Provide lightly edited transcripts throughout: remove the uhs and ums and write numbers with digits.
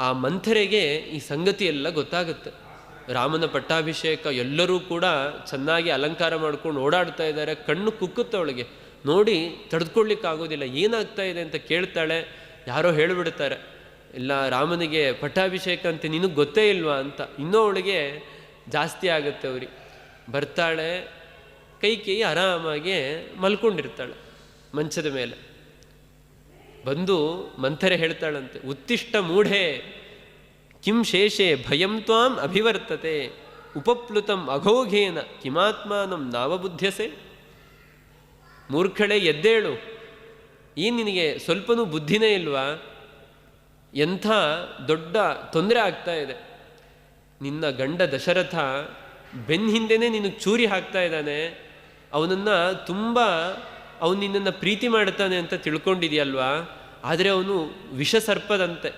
ಆ ಮಂಥರೆಗೆ ಈ ಸಂಗತಿ ಎಲ್ಲ ಗೊತ್ತಾಗುತ್ತೆ. ರಾಮನ ಪಟ್ಟಾಭಿಷೇಕ, ಎಲ್ಲರೂ ಕೂಡ ಚೆನ್ನಾಗಿ ಅಲಂಕಾರ ಮಾಡ್ಕೊಂಡು ಓಡಾಡ್ತಾ ಇದ್ದಾರೆ. ಕಣ್ಣು ಕುಕ್ಕುತ್ತೆ ಅವಳಿಗೆ, ನೋಡಿ ತಡೆದುಕೊಳ್ಳಿಕ್ಕಾಗೋದಿಲ್ಲ. ಏನಾಗ್ತಾ ಇದೆ ಅಂತ ಕೇಳ್ತಾಳೆ. ಯಾರೋ ಹೇಳಿಬಿಡ್ತಾರೆ, ಇಲ್ಲ ರಾಮನಿಗೆ ಪಟ್ಟಾಭಿಷೇಕ ಅಂತ ನಿನಗೆ ಗೊತ್ತೇ ಇಲ್ವಾ ಅಂತ. ಇನ್ನೂ ಅವಳಿಗೆ ಜಾಸ್ತಿ ಆಗುತ್ತೆ. ಅವ್ರಿಗೆ ಬರ್ತಾಳೆ, ಕೈಕೇಯಿ ಆರಾಮಾಗಿ ಮಲ್ಕೊಂಡಿರ್ತಾಳೆ ಮಂಚದ ಮೇಲೆ. ಬಂದು ಮಂಥರೆ ಹೇಳ್ತಾಳಂತೆ, ಉತ್ತಿಷ್ಟ ಮೂಢೆ ಕಿಂ ಶೇಷೆ ಭಯಂ ತ್ವಾಂ ಅಭಿವರ್ತತೆ ಉಪಪ್ಲುತಂ ಅಘೋಘೇನ ಕಿಮಾತ್ಮಾನಂ ನಾವಬುದ್ಧ್ಯಸೆ. ಮೂರ್ಖಳೆ ಎದ್ದೇಳು, ಏನು ನಿನಗೆ ಸ್ವಲ್ಪನೂ ಬುದ್ಧಿನೇ ಇಲ್ವಾ? ಎಂಥ ದೊಡ್ಡ ತೊಂದರೆ ಆಗ್ತಾ ಇದೆ. ನಿನ್ನ ಗಂಡ ದಶರಥ ಬೆನ್ನ ಹಿಂದೆನೇ ನಿನಗೆ ಚೂರಿ ಹಾಕ್ತಾ ಇದ್ದಾನೆ. ಅವನನ್ನು ಅವನು ನಿನ್ನನ್ನು ಪ್ರೀತಿ ಮಾಡ್ತಾನೆ ಅಂತ ತಿಳ್ಕೊಂಡಿದೆಯಲ್ವಾ? ಆದರೆ ಅವನು ವಿಷಸರ್ಪದಂತೆ,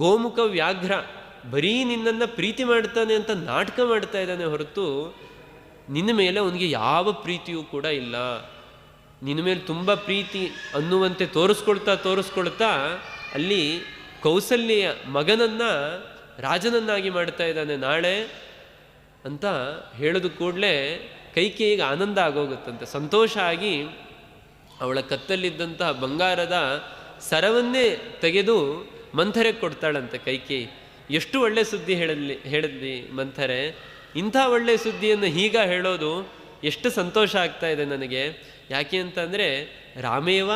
ಗೋಮುಖ ವ್ಯಾಘ್ರ, ಬರೀ ನಿನ್ನನ್ನು ಪ್ರೀತಿ ಮಾಡ್ತಾನೆ ಅಂತ ನಾಟಕ ಮಾಡ್ತಾ ಇದ್ದಾನೆ ಹೊರತು ನಿನ್ನ ಮೇಲೆ ಅವನಿಗೆ ಯಾವ ಪ್ರೀತಿಯೂ ಕೂಡ ಇಲ್ಲ. ನಿನ್ನ ಮೇಲೆ ತುಂಬ ಪ್ರೀತಿ ಅನ್ನುವಂತೆ ತೋರಿಸ್ಕೊಳ್ತಾ ಅಲ್ಲಿ ಕೌಸಲ್ಯ ಮಗನನ್ನು ರಾಜನನ್ನಾಗಿ ಮಾಡ್ತಾ ಇದ್ದಾನೆ ನಾಳೆ ಅಂತ ಹೇಳಿದ ಕೂಡಲೇ ಕೈಕೇಯಿಗೆ ಆನಂದ ಆಗೋಗುತ್ತಂತೆ. ಸಂತೋಷ ಆಗಿ ಅವಳ ಕತ್ತಲ್ಲಿದ್ದಂತಹ ಬಂಗಾರದ ಸರವನ್ನೇ ತೆಗೆದು ಮಂಥರೆಗೆ ಕೊಡ್ತಾಳಂತೆ ಕೈಕೇಯಿ. ಎಷ್ಟು ಒಳ್ಳೆ ಸುದ್ದಿ ಹೇಳಿದ್ವಿ ಮಂಥರೆ, ಇಂಥ ಒಳ್ಳೆ ಸುದ್ದಿಯನ್ನು ಹೀಗ ಹೇಳೋದು ಎಷ್ಟು ಸಂತೋಷ ಆಗ್ತಾ ಇದೆ ನನಗೆ. ಯಾಕೆ ಅಂತಂದರೆ ರಾಮೇವ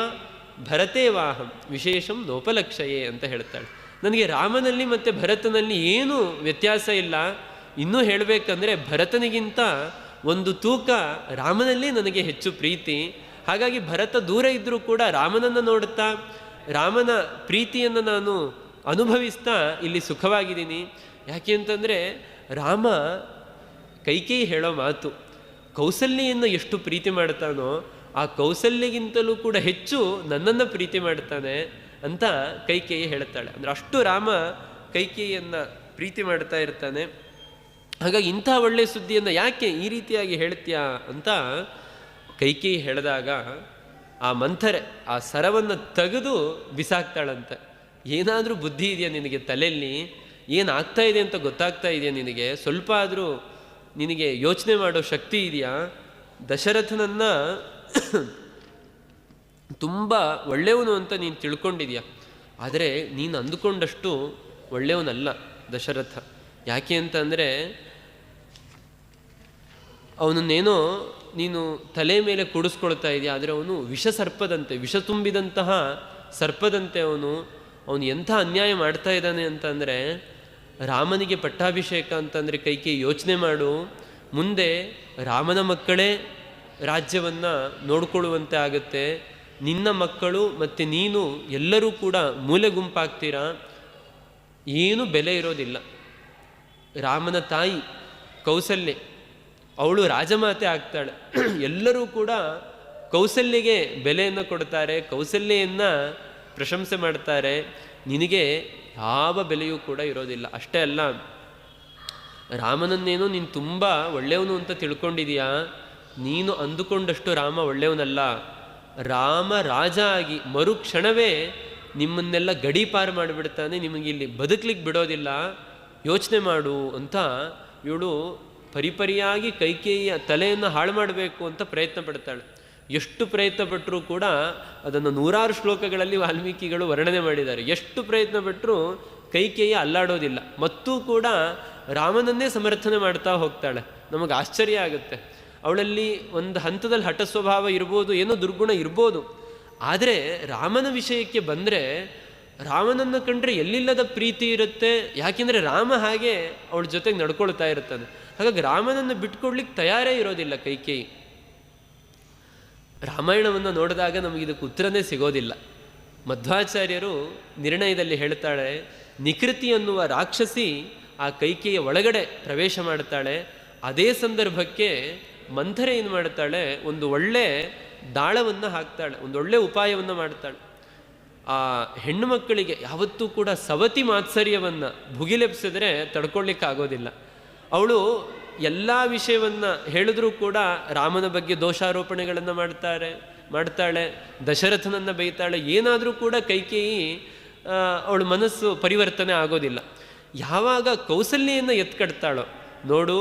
ಭರತೇವಾಹಂ ವಿಶೇಷಂ ನೋಪಲಕ್ಷಯೇ ಅಂತ ಹೇಳ್ತಾಳೆ. ನನಗೆ ರಾಮನಲ್ಲಿ ಮತ್ತು ಭರತನಲ್ಲಿ ಏನೂ ವ್ಯತ್ಯಾಸ ಇಲ್ಲ. ಇನ್ನೂ ಹೇಳಬೇಕಂದ್ರೆ ಭರತನಿಗಿಂತ ಒಂದು ತೂಕ ರಾಮನಲ್ಲಿ ನನಗೆ ಹೆಚ್ಚು ಪ್ರೀತಿ. ಹಾಗಾಗಿ ಭರತ ದೂರ ಇದ್ದರೂ ಕೂಡ ರಾಮನನ್ನು ನೋಡುತ್ತಾ ರಾಮನ ಪ್ರೀತಿಯನ್ನು ನಾನು ಅನುಭವಿಸ್ತಾ ಇಲ್ಲಿ ಸುಖವಾಗಿದ್ದೀನಿ. ಯಾಕೆ ಅಂತಂದರೆ ರಾಮ ಕೈಕೇಯಿ ಹೇಳೋ ಮಾತು, ಕೌಸಲ್ಯನ್ನು ಎಷ್ಟು ಪ್ರೀತಿ ಮಾಡ್ತಾನೋ ಆ ಕೌಸಲ್ಯಗಿಂತಲೂ ಕೂಡ ಹೆಚ್ಚು ನನ್ನನ್ನು ಪ್ರೀತಿ ಮಾಡ್ತಾನೆ ಅಂತ ಕೈಕೇಯಿ ಹೇಳ್ತಾಳೆ. ಅಂದರೆ ಅಷ್ಟು ರಾಮ ಕೈಕೇಯಿಯನ್ನು ಪ್ರೀತಿ ಮಾಡ್ತಾ ಇರ್ತಾನೆ. ಹಾಗಾಗಿ ಇಂಥ ಒಳ್ಳೆಯ ಸುದ್ದಿಯನ್ನು ಯಾಕೆ ಈ ರೀತಿಯಾಗಿ ಹೇಳ್ತೀಯಾ ಅಂತ ಕೈಕೇಯಿ ಹೇಳಿದಾಗ ಆ ಮಂಥರೆ ಆ ಸರವನ್ನು ತೆಗೆದು ಬಿಸಾಕ್ತಾಳಂತೆ. ಏನಾದರೂ ಬುದ್ಧಿ ಇದೆಯಾ ನಿನಗೆ ತಲೆಯಲ್ಲಿ? ಏನಾಗ್ತಾ ಇದೆ ಅಂತ ಗೊತ್ತಾಗ್ತಾ ಇದೆಯಾ ನಿನಗೆ? ಸ್ವಲ್ಪ ಆದರೂ ನಿನಗೆ ಯೋಚನೆ ಮಾಡೋ ಶಕ್ತಿ ಇದೆಯಾ? ದಶರಥನನ್ನು ತುಂಬ ಒಳ್ಳೆಯವನು ಅಂತ ನೀನು ತಿಳ್ಕೊಂಡಿದ್ಯಾ, ಆದರೆ ನೀನು ಅಂದುಕೊಂಡಷ್ಟು ಒಳ್ಳೆಯವನಲ್ಲ ದಶರಥ. ಯಾಕೆ ಅಂತಂದರೆ ಅವನನ್ನೇನೋ ನೀನು ತಲೆ ಮೇಲೆ ಕೂಡಿಸ್ಕೊಳ್ತಾ ಇದೆಯಾ, ಆದರೆ ಅವನು ವಿಷಸರ್ಪದಂತೆ, ವಿಷ ತುಂಬಿದಂತಹ ಸರ್ಪದಂತೆ ಅವನು ಎಂಥ ಅನ್ಯಾಯ ಮಾಡ್ತಾ ಇದ್ದಾನೆ ಅಂತಂದರೆ, ರಾಮನಿಗೆ ಪಟ್ಟಾಭಿಷೇಕ ಅಂತಂದರೆ ಕೈಕೇಯಿ ಯೋಚನೆ ಮಾಡು, ಮುಂದೆ ರಾಮನ ಮಕ್ಕಳೇ ರಾಜ್ಯವನ್ನು ನೋಡಿಕೊಳ್ಳುವಂತೆ ಆಗುತ್ತೆ. ನಿನ್ನ ಮಕ್ಕಳು ಮತ್ತು ನೀನು ಎಲ್ಲರೂ ಕೂಡ ಮೂಲೆ ಗುಂಪಾಗ್ತೀರಾ, ಏನೂ ಬೆಲೆ ಇರೋದಿಲ್ಲ. ರಾಮನ ತಾಯಿ ಕೌಸಲ್ಯೆ, ಅವಳು ರಾಜಮಾತೆ ಆಗ್ತಾಳೆ. ಎಲ್ಲರೂ ಕೂಡ ಕೌಸಲ್ಯಗೆ ಬೆಲೆಯನ್ನು ಕೊಡ್ತಾರೆ, ಕೌಸಲ್ಯೆಯನ್ನು ಪ್ರಶಂಸೆ ಮಾಡ್ತಾರೆ. ನಿನಗೆ ಯಾವ ಬೆಲೆಯೂ ಕೂಡ ಇರೋದಿಲ್ಲ. ಅಷ್ಟೇ ಅಲ್ಲ, ರಾಮನನ್ನೇನೋ ನೀನು ತುಂಬ ಒಳ್ಳೆಯವನು ಅಂತ ತಿಳ್ಕೊಂಡಿದೀಯಾ, ನೀನು ಅಂದುಕೊಂಡಷ್ಟು ರಾಮ ಒಳ್ಳೆಯವನಲ್ಲ. ರಾಮ ರಾಜ ಆಗಿ ಮರುಕ್ಷಣವೇ ನಿಮ್ಮನ್ನೆಲ್ಲ ಗಡೀಪಾರು ಮಾಡಿಬಿಡ್ತಾನೆ, ನಿಮಗಿಲ್ಲಿ ಬದುಕಲಿಕ್ಕೆ ಬಿಡೋದಿಲ್ಲ, ಯೋಚನೆ ಮಾಡು ಅಂತ ಇವಳು ಪರಿಪರಿಯಾಗಿ ಕೈಕೇಯಿಯ ತಲೆಯನ್ನು ಹಾಳು ಮಾಡಬೇಕು ಅಂತ ಪ್ರಯತ್ನ ಪಡ್ತಾಳೆ. ಎಷ್ಟು ಪ್ರಯತ್ನ ಪಟ್ಟರೂ ಕೂಡ ಅದನ್ನು ನೂರಾರು ಶ್ಲೋಕಗಳಲ್ಲಿ ವಾಲ್ಮೀಕಿಗಳು ವರ್ಣನೆ ಮಾಡಿದ್ದಾರೆ. ಎಷ್ಟು ಪ್ರಯತ್ನ ಪಟ್ಟರೂ ಕೈಕೇಯಿ ಅಲ್ಲಾಡೋದಿಲ್ಲ, ಮತ್ತೂ ಕೂಡ ರಾಮನನ್ನೇ ಸಮರ್ಥನೆ ಮಾಡ್ತಾ ಹೋಗ್ತಾಳೆ. ನಮಗೆ ಆಶ್ಚರ್ಯ ಆಗುತ್ತೆ. ಅವಳಲ್ಲಿ ಒಂದು ಹಂತದಲ್ಲಿ ಹಠ ಸ್ವಭಾವ ಇರ್ಬೋದು, ಏನೋ ದುರ್ಗುಣ ಇರ್ಬೋದು, ಆದರೆ ರಾಮನ ವಿಷಯಕ್ಕೆ ಬಂದರೆ ರಾಮನನ್ನು ಕಂಡ್ರೆ ಎಲ್ಲಿಲ್ಲದ ಪ್ರೀತಿ ಇರುತ್ತೆ. ಯಾಕೆಂದರೆ ರಾಮ ಹಾಗೆ ಅವಳ ಜೊತೆಗೆ ನಡ್ಕೊಳ್ತಾ ಇರ್ತಾನೆ. ಹಾಗಾಗಿ ರಾಮನನ್ನು ಬಿಟ್ಕೊಡ್ಲಿಕ್ಕೆ ತಯಾರೇ ಇರೋದಿಲ್ಲ ಕೈಕೇಯಿ. ರಾಮಾಯಣವನ್ನು ನೋಡಿದಾಗ ನಮಗಿದಕ್ಕೆ ಉತ್ತರನೇ ಸಿಗೋದಿಲ್ಲ. ಮಧ್ವಾಚಾರ್ಯರು ನಿರ್ಣಯದಲ್ಲಿ ಹೇಳ್ತಾಳೆ, ನಿಕೃತಿ ಅನ್ನುವ ರಾಕ್ಷಸಿ ಆ ಕೈಕೇಯಿಯ ಒಳಗಡೆ ಪ್ರವೇಶ ಮಾಡ್ತಾಳೆ. ಅದೇ ಸಂದರ್ಭಕ್ಕೆ ಮಂಥರೆ ಏನು ಮಾಡ್ತಾಳೆ, ಒಂದು ಒಳ್ಳೆ ದಾಳವನ್ನು ಹಾಕ್ತಾಳೆ, ಒಂದು ಒಳ್ಳೆ ಉಪಾಯವನ್ನು ಮಾಡ್ತಾಳೆ. ಆ ಹೆಣ್ಣು ಮಕ್ಕಳಿಗೆ ಯಾವತ್ತೂ ಕೂಡ ಸವತಿ ಮಾತ್ಸರ್ಯವನ್ನು ಭುಗಿಲೆಪ್ಸಿದ್ರೆ ತಡ್ಕೊಳ್ಳಿಕ್ಕಾಗೋದಿಲ್ಲ. ಅವಳು ಎಲ್ಲ ವಿಷಯವನ್ನು ಹೇಳಿದ್ರೂ ಕೂಡ ರಾಮನ ಬಗ್ಗೆ ದೋಷಾರೋಪಣೆಗಳನ್ನು ಮಾಡ್ತಾಳೆ, ದಶರಥನನ್ನು ಬೈತಾಳೆ. ಏನಾದರೂ ಕೂಡ ಕೈಕೇಯಿ ಅವಳ ಮನಸ್ಸು ಪರಿವರ್ತನೆ ಆಗೋದಿಲ್ಲ. ಯಾವಾಗ ಕೌಸಲ್ಯನ್ನು ಎತ್ಕಡ್ತಾಳೋ, ನೋಡು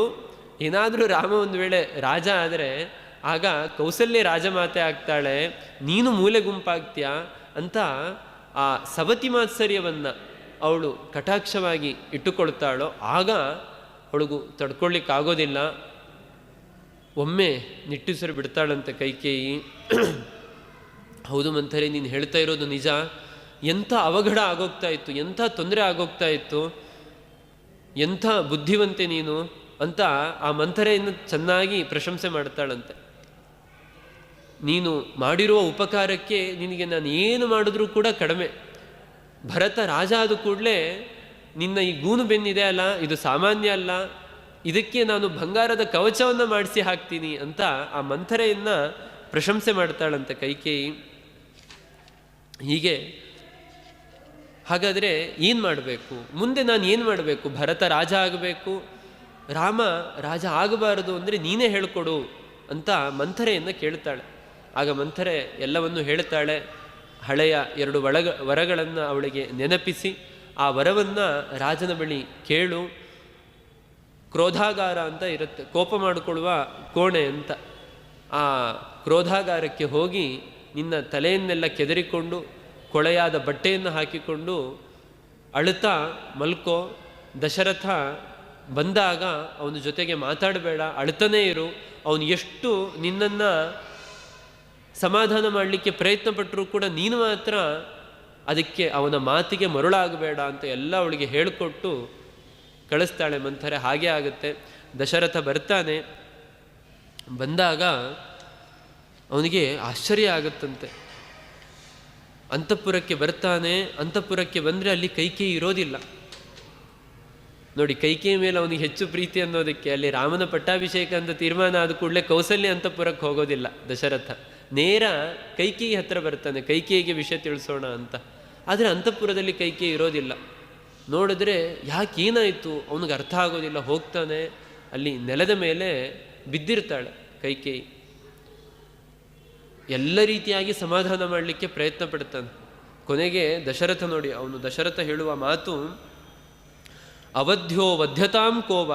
ಏನಾದರೂ ರಾಮ ಒಂದು ವೇಳೆ ರಾಜ ಆದರೆ ಆಗ ಕೌಸಲ್ಯ ರಾಜಮಾತೆ ಆಗ್ತಾಳೆ, ನೀನು ಮೂಲೆ ಗುಂಪಾಗ್ತೀಯ ಅಂತ ಆ ಸವತಿ ಮಾತ್ಸರ್ಯವನ್ನು ಅವಳು ಕಟಾಕ್ಷವಾಗಿ ಇಟ್ಟುಕೊಳ್ತಾಳೋ ಆಗ ಅವಳಿಗೂ ತಡ್ಕೊಳ್ಳಿಕ್ಕಾಗೋದಿಲ್ಲ. ಒಮ್ಮೆ ನಿಟ್ಟುಸಿರು ಬಿಡ್ತಾಳಂತೆ ಕೈಕೇಯಿ. ಹೌದು ಮಂಥರೆ, ನೀನು ಹೇಳ್ತಾ ಇರೋದು ನಿಜ, ಎಂಥ ಅವಘಡ ಆಗೋಗ್ತಾ ಇತ್ತು, ಎಂಥ ತೊಂದರೆ ಆಗೋಗ್ತಾ ಇತ್ತು, ಎಂಥ ಬುದ್ಧಿವಂತೆ ನೀನು ಅಂತ ಆ ಮಂಥರೆಯನ್ನು ಚೆನ್ನಾಗಿ ಪ್ರಶಂಸೆ ಮಾಡ್ತಾಳಂತೆ. ನೀನು ಮಾಡಿರುವ ಉಪಕಾರಕ್ಕೆ ನಿನಗೆ ನಾನು ಏನು ಮಾಡಿದ್ರೂ ಕೂಡ ಕಡಿಮೆ. ಭರತ ರಾಜ ಆದ ಕೂಡಲೇ ನಿನ್ನ ಈ ಗೂನು ಬೆನ್ನಿದೆ ಅಲ್ಲ, ಇದು ಸಾಮಾನ್ಯ ಅಲ್ಲ, ಇದಕ್ಕೆ ನಾನು ಬಂಗಾರದ ಕವಚವನ್ನು ಮಾಡಿಸಿ ಹಾಕ್ತೀನಿ ಅಂತ ಆ ಮಂಥರೆಯನ್ನು ಪ್ರಶಂಸೆ ಮಾಡ್ತಾಳಂತೆ ಕೈಕೇಯಿ. ಹೀಗೆ ಹಾಗಾದರೆ ಏನು ಮಾಡಬೇಕು ಮುಂದೆ? ನಾನು ಏನು ಮಾಡಬೇಕು? ಭರತ ರಾಜ ಆಗಬೇಕು, ರಾಮ ರಾಜ ಆಗಬಾರದು ಅಂದರೆ ನೀನೇ ಹೇಳ್ಕೊಡು ಅಂತ ಮಂಥರೆಯನ್ನು ಕೇಳ್ತಾಳೆ. ಆಗ ಮಂಥರೆ ಎಲ್ಲವನ್ನು ಹೇಳ್ತಾಳೆ. ಹಳೆಯ 2 ವರಗಳನ್ನು ಅವಳಿಗೆ ನೆನಪಿಸಿ ಆ ವರವನ್ನು ರಾಜನ ಬಳಿ ಕೇಳು. ಕ್ರೋಧಾಗಾರ ಅಂತ ಇರುತ್ತೆ, ಕೋಪ ಮಾಡಿಕೊಳ್ಳುವ ಕೋಣೆ ಅಂತ. ಆ ಕ್ರೋಧಾಗಾರಕ್ಕೆ ಹೋಗಿ ನಿನ್ನ ತಲೆಯನ್ನೆಲ್ಲ ಕೆದರಿಕೊಂಡು ಕೊಳೆಯಾದ ಬಟ್ಟೆಯನ್ನು ಹಾಕಿಕೊಂಡು ಅಳುತ್ತಾ ಮಲ್ಕೋ. ದಶರಥ ಬಂದಾಗ ಅವನ ಜೊತೆಗೆ ಮಾತಾಡಬೇಡ, ಅಳ್ತಾನೇ ಇರು. ಅವನು ಎಷ್ಟು ನಿನ್ನನ್ನು ಸಮಾಧಾನ ಮಾಡಲಿಕ್ಕೆ ಪ್ರಯತ್ನ ಪಟ್ಟರೂ ಕೂಡ ನೀನು ಮಾತ್ರ ಅದಕ್ಕೆ ಅವನ ಮಾತಿಗೆ ಮರುಳಾಗಬೇಡ ಅಂತ ಎಲ್ಲ ಅವಳಿಗೆ ಹೇಳಿಕೊಟ್ಟು ಕಳಿಸ್ತಾಳೆ ಮಂಥರೆ. ಹಾಗೆ ಆಗುತ್ತೆ. ದಶರಥ ಬರ್ತಾನೆ. ಬಂದಾಗ ಅವನಿಗೆ ಆಶ್ಚರ್ಯ ಆಗುತ್ತಂತೆ. ಅಂತಃಪುರಕ್ಕೆ ಬರ್ತಾನೆ. ಅಂತಃಪುರಕ್ಕೆ ಬಂದರೆ ಅಲ್ಲಿ ಕೈಕೇಯಿ ಇರೋದಿಲ್ಲ. ನೋಡಿ, ಕೈಕೇಯಿ ಮೇಲೆ ಅವನಿಗೆ ಹೆಚ್ಚು ಪ್ರೀತಿ ಅನ್ನೋದಕ್ಕೆ ಅಲ್ಲಿ ರಾಮನ ಪಟ್ಟಾಭಿಷೇಕ ಅಂತ ತೀರ್ಮಾನ ಆದ ಕೂಡಲೇ ಕೌಸಲ್ಯ ಅಂತಃಪುರಕ್ಕೆ ಹೋಗೋದಿಲ್ಲ ದಶರಥ. ನೇರ ಕೈಕೇಯಿ ಹತ್ರ ಬರ್ತಾನೆ, ಕೈಕೇಯಿಗೆ ವಿಷಯ ತಿಳಿಸೋಣ ಅಂತ. ಆದರೆ ಅಂತಃಪುರದಲ್ಲಿ ಕೈಕೇಯಿ ಇರೋದಿಲ್ಲ. ನೋಡಿದ್ರೆ ಯಾಕೇನಾಯಿತು ಅವನಿಗೆ ಅರ್ಥ ಆಗೋದಿಲ್ಲ. ಹೋಗ್ತಾನೆ, ಅಲ್ಲಿ ನೆಲದ ಮೇಲೆ ಬಿದ್ದಿರ್ತಾಳೆ ಕೈಕೇಯಿ. ಎಲ್ಲ ರೀತಿಯಾಗಿ ಸಮಾಧಾನ ಮಾಡಲಿಕ್ಕೆ ಪ್ರಯತ್ನ ಪಡ್ತಾನೆ. ಕೊನೆಗೆ ದಶರಥ ನೋಡಿ, ದಶರಥ ಹೇಳುವ ಮಾತು, ಅವಧ್ಯ ವಧ್ಯತಾಂ ಕೋವ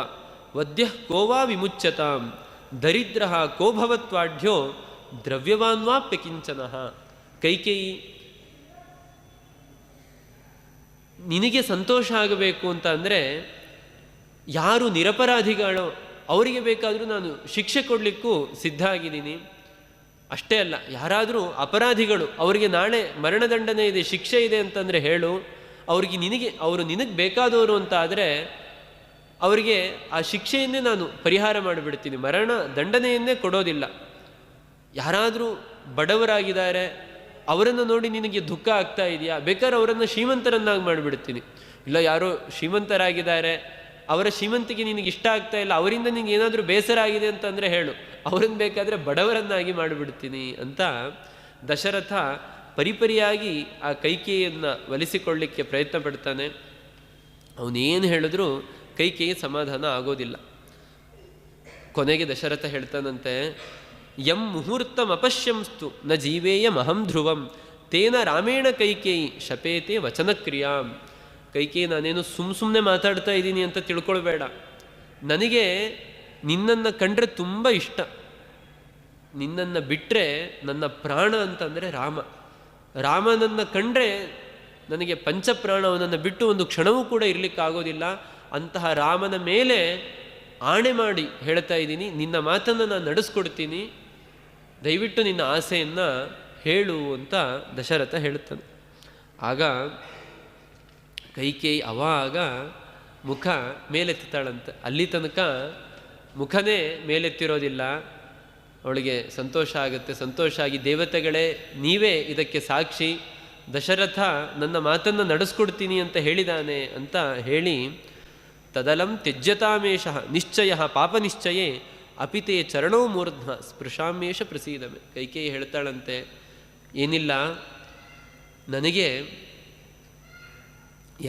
ವದ್ಯ ಕೋವಾ ವಿಮುಚ್ಯತಾಂ ದರಿದ್ರ ಕೋಭವತ್ವಾಢ್ಯೋ ದ್ರವ್ಯವಾನ್ವಾಪ್ಯ ಕಿಂಚನಃ. ಕೈಕೇಯಿ, ನಿನಗೆ ಸಂತೋಷ ಆಗಬೇಕು ಅಂತ ಅಂದರೆ ಯಾರು ನಿರಪರಾಧಿಗಳೋ ಅವರಿಗೆ ಬೇಕಾದರೂ ನಾನು ಶಿಕ್ಷೆ ಕೊಡಲಿಕ್ಕೂ ಸಿದ್ಧ ಆಗಿದ್ದೀನಿ. ಅಷ್ಟೇ ಅಲ್ಲ, ಯಾರಾದರೂ ಅಪರಾಧಿಗಳು, ಅವರಿಗೆ ನಾಳೆ ಮರಣದಂಡನೆ ಇದೆ, ಶಿಕ್ಷೆ ಇದೆ ಅಂತಂದರೆ ಹೇಳು. ಅವರು ನಿನಗೆ ಬೇಕಾದವರು ಅಂತ ಆದರೆ ಅವರಿಗೆ ಆ ಶಿಕ್ಷೆಯನ್ನೇ ನಾನು ಪರಿಹಾರ ಮಾಡಿಬಿಡ್ತೀನಿ, ಮರಣ ದಂಡನೆಯನ್ನೇ ಕೊಡೋದಿಲ್ಲ. ಯಾರಾದರೂ ಬಡವರಾಗಿದ್ದಾರೆ, ಅವರನ್ನು ನೋಡಿ ನಿನಗೆ ದುಃಖ ಆಗ್ತಾ ಇದೆಯಾ, ಬೇಕಾದ್ರೆ ಅವರನ್ನು ಶ್ರೀಮಂತರನ್ನಾಗಿ ಮಾಡಿಬಿಡ್ತೀನಿ. ಇಲ್ಲ, ಯಾರೋ ಶ್ರೀಮಂತರಾಗಿದ್ದಾರೆ, ಅವರ ಶ್ರೀಮಂತಿಗೆ ನಿನಗೆ ಇಷ್ಟ ಆಗ್ತಾ ಇಲ್ಲ, ಅವರಿಂದ ನಿನಗೆ ಏನಾದರೂ ಬೇಸರ ಆಗಿದೆ ಅಂತಂದರೆ ಹೇಳು, ಅವರನ್ನು ಬೇಕಾದರೆ ಬಡವರನ್ನಾಗಿ ಮಾಡಿಬಿಡ್ತೀನಿ ಅಂತ ದಶರಥ ಪರಿಪರಿಯಾಗಿ ಆ ಕೈಕೇಯಿಯನ್ನು ಒಲಿಸಿಕೊಳ್ಳಿಕ್ಕೆ ಪ್ರಯತ್ನ ಪಡ್ತಾನೆ. ಅವನೇನು ಹೇಳಿದ್ರೂ ಕೈಕೇಯಿ ಸಮಾಧಾನ ಆಗೋದಿಲ್ಲ. ಕೊನೆಗೆ ದಶರಥ ಹೇಳ್ತಾನಂತೆ, ಯಂ ಮುಹೂರ್ತಂ ಅಪಶ್ಯಂಸ್ತು ನ ಜೀವೇಯ ಮಹಂ ಧ್ರುವಂ ತೇನ ರಾಮೇಣ ಕೈಕೇಯಿ ಶಪೇತೆ ವಚನಕ್ರಿಯಾಂ. ಕೈಕೇಯಿ, ನಾನೇನು ಸುಮ್ಮನೆ ಮಾತಾಡ್ತಾ ಇದ್ದೀನಿ ಅಂತ ತಿಳ್ಕೊಳ್ಬೇಡ. ನನಗೆ ನಿನ್ನನ್ನು ಕಂಡ್ರೆ ತುಂಬ ಇಷ್ಟ. ನಿನ್ನನ್ನು ಬಿಟ್ಟರೆ ನನ್ನ ಪ್ರಾಣ ಅಂತಂದರೆ ರಾಮ. ರಾಮನನ್ನು ಕಂಡ್ರೆ ನನಗೆ ಪಂಚಪ್ರಾಣ, ಅವನನ್ನು ಬಿಟ್ಟು ಒಂದು ಕ್ಷಣವೂ ಕೂಡ ಇರಲಿಕ್ಕಾಗೋದಿಲ್ಲ. ಅಂತಹ ರಾಮನ ಮೇಲೆ ಆಣೆ ಮಾಡಿ ಹೇಳ್ತಾ ಇದ್ದೀನಿ, ನಿನ್ನ ಮಾತನ್ನು ನಾನು ನಡೆಸ್ಕೊಡ್ತೀನಿ, ದಯವಿಟ್ಟು ನಿನ್ನ ಆಸೆಯನ್ನು ಹೇಳು ಅಂತ ದಶರಥ ಹೇಳುತ್ತಾನೆ. ಆಗ ಕೈಕೇಯಿ ಅವಾಗ ಮುಖ ಮೇಲೆತ್ತಾಳಂತೆ. ಅಲ್ಲಿ ತನಕ ಮುಖನೇ ಮೇಲೆತ್ತಿರೋದಿಲ್ಲ. ಅವಳಿಗೆ ಸಂತೋಷ ಆಗುತ್ತೆ. ಸಂತೋಷ ಆಗಿ, ದೇವತೆಗಳೇ ನೀವೇ ಇದಕ್ಕೆ ಸಾಕ್ಷಿ, ದಶರಥ ನನ್ನ ಮಾತನ್ನು ನಡೆಸ್ಕೊಡ್ತೀನಿ ಅಂತ ಹೇಳಿದಾನೆ ಅಂತ ಹೇಳಿ, ತದಲಂ ತ್ಯಜ್ಯತಾಮೇಶ ನಿಶ್ಚಯ ಪಾಪ ನಿಶ್ಚಯೇ ಅಪಿತೇ ಚರಣೋ ಮೂರ್ಧ್ನ ಸ್ಪೃಶಾಮೇಶ ಪ್ರಸೀದಮೆ. ಕೈಕೇಯಿ ಹೇಳ್ತಾಳಂತೆ, ಏನಿಲ್ಲ, ನನಗೆ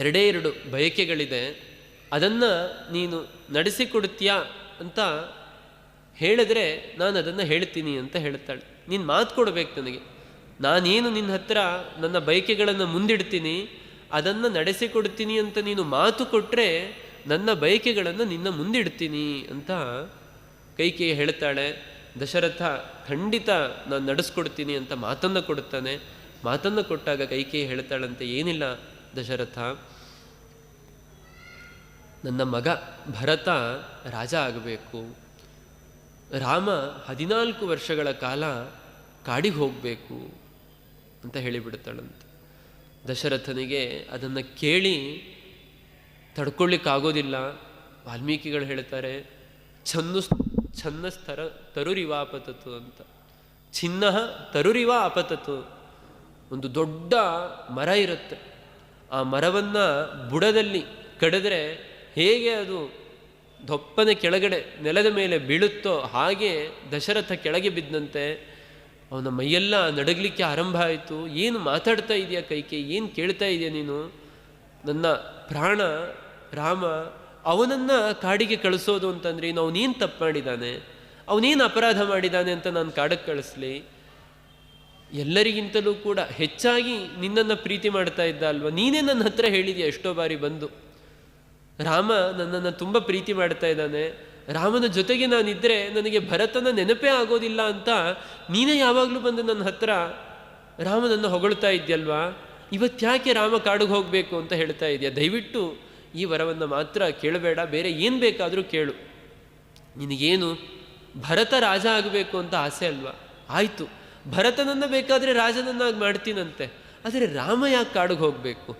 2 ಬಯಕೆಗಳಿದೆ, ಅದನ್ನು ನೀನು ನಡೆಸಿಕೊಡ್ತೀಯಾ ಅಂತ ಹೇಳಿದ್ರೆ ನಾನು ಅದನ್ನು ಹೇಳ್ತೀನಿ ಅಂತ ಹೇಳ್ತಾಳೆ. ನೀನು ಮಾತು ಕೊಡಬೇಕು ನನಗೆ. ನಾನೇನು ನಿನ್ನ ಹತ್ರ ನನ್ನ ಬಯಕೆಗಳನ್ನು ಮುಂದಿಡ್ತೀನಿ, ಅದನ್ನು ನಡೆಸಿಕೊಡ್ತೀನಿ ಅಂತ ನೀನು ಮಾತು ಕೊಟ್ಟರೆ ನನ್ನ ಬಯಕೆಗಳನ್ನು ನಿನ್ನ ಮುಂದಿಡ್ತೀನಿ ಅಂತ ಕೈಕೇಯಿ ಹೇಳ್ತಾಳೆ. ದಶರಥ ಖಂಡಿತ ನಾನು ನಡೆಸ್ಕೊಡ್ತೀನಿ ಅಂತ ಮಾತನ್ನು ಕೊಡ್ತಾನೆ. ಮಾತನ್ನು ಕೊಟ್ಟಾಗ ಕೈಕೇಯಿ ಹೇಳ್ತಾಳಂತೆ, ಏನಿಲ್ಲ ದಶರಥ, ನನ್ನ ಮಗ ಭರತ ರಾಜ ಆಗಬೇಕು, ರಾಮ 14 ವರ್ಷಗಳ ಕಾಲ ಕಾಡಿಗೆ ಹೋಗಬೇಕು ಅಂತ ಹೇಳಿಬಿಡ್ತಾಳಂತೆ. ದಶರಥನಿಗೆ ಅದನ್ನು ಕೇಳಿ ತಡ್ಕೊಳ್ಳಿಕ್ಕಾಗೋದಿಲ್ಲ. ವಾಲ್ಮೀಕಿಗಳು ಹೇಳ್ತಾರೆ, ಛನ್ನಸ್ತರ ತರುರಿವ ಅಪತತು ಅಂತ. ಚಿನ್ನ ತರುರಿವ ಅಪತತು. ಒಂದು ದೊಡ್ಡ ಮರ ಇರುತ್ತೆ, ಆ ಮರವನ್ನು ಬುಡದಲ್ಲಿ ಕಡಿದ್ರೆ ಹೇಗೆ ಅದು ದೊಪ್ಪನೆ ಕೆಳಗಡೆ ನೆಲದ ಮೇಲೆ ಬೀಳುತ್ತೋ ಹಾಗೆ ದಶರಥ ಕೆಳಗೆ ಬಿದ್ದಂತೆ. ಅವನ ಮೈಯೆಲ್ಲ ನಡಗಲಿಕ್ಕೆ ಆರಂಭ ಆಯಿತು. ಏನು ಮಾತಾಡ್ತಾ ಇದೆಯಾ ಕೈಕೇಯಿ, ಏನು ಕೇಳ್ತಾ ಇದೆಯಾ ನೀನು? ನನ್ನ ಪ್ರಾಣ ರಾಮ, ಅವನನ್ನು ಕಾಡಿಗೆ ಕಳಿಸೋದು ಅಂತಂದರೆ ಅವನೇನು ತಪ್ಪು ಮಾಡಿದ್ದಾನೆ, ಅವನೇನು ಅಪರಾಧ ಮಾಡಿದ್ದಾನೆ ಅಂತ ನಾನು ಕಾಡಕ್ಕೆ ಕಳಿಸ್ಲಿ? ಎಲ್ಲರಿಗಿಂತಲೂ ಕೂಡ ಹೆಚ್ಚಾಗಿ ನಿನ್ನನ್ನು ಪ್ರೀತಿ ಮಾಡ್ತಾ ಇದ್ದ ಅಲ್ವ, ನೀನೇ ನನ್ನ ಹತ್ರ ಹೇಳಿದೆಯಾ ಎಷ್ಟೋ ಬಾರಿ ಬಂದು, ರಾಮ ನನ್ನನ್ನು ತುಂಬ ಪ್ರೀತಿ ಮಾಡ್ತಾ ಇದ್ದಾನೆ, ರಾಮನ ಜೊತೆಗೆ ನಾನಿದ್ದರೆ ನನಗೆ ಭರತನ ನೆನಪೇ ಆಗೋದಿಲ್ಲ ಅಂತ ನೀನೇ ಯಾವಾಗಲೂ ಬಂದು ನನ್ನ ಹತ್ರ ರಾಮನನ್ನು ಹೊಗಳ್ತಾ ಇದ್ಯಲ್ವಾ? ಇವತ್ತ್ಯಾಕೆ ರಾಮ ಕಾಡಿಗೆ ಹೋಗಬೇಕು ಅಂತ ಹೇಳ್ತಾ ಇದೆಯಾ? ದಯವಿಟ್ಟು ಈ ವರವನ್ನು ಮಾತ್ರ ಕೇಳಬೇಡ, ಬೇರೆ ಏನು ಬೇಕಾದರೂ ಕೇಳು. ನಿನಗೇನು ಭರತ ರಾಜ ಆಗಬೇಕು ಅಂತ ಆಸೆ ಅಲ್ವಾ? ಆಯಿತು, ಭರತನನ್ನು ಬೇಕಾದರೆ ರಾಜನನ್ನಾಗಿ ಮಾಡ್ತೀನಂತೆ, ಆದರೆ ರಾಮ ಯಾಕೆ ಕಾಡಿಗೆ ಹೋಗಬೇಕು?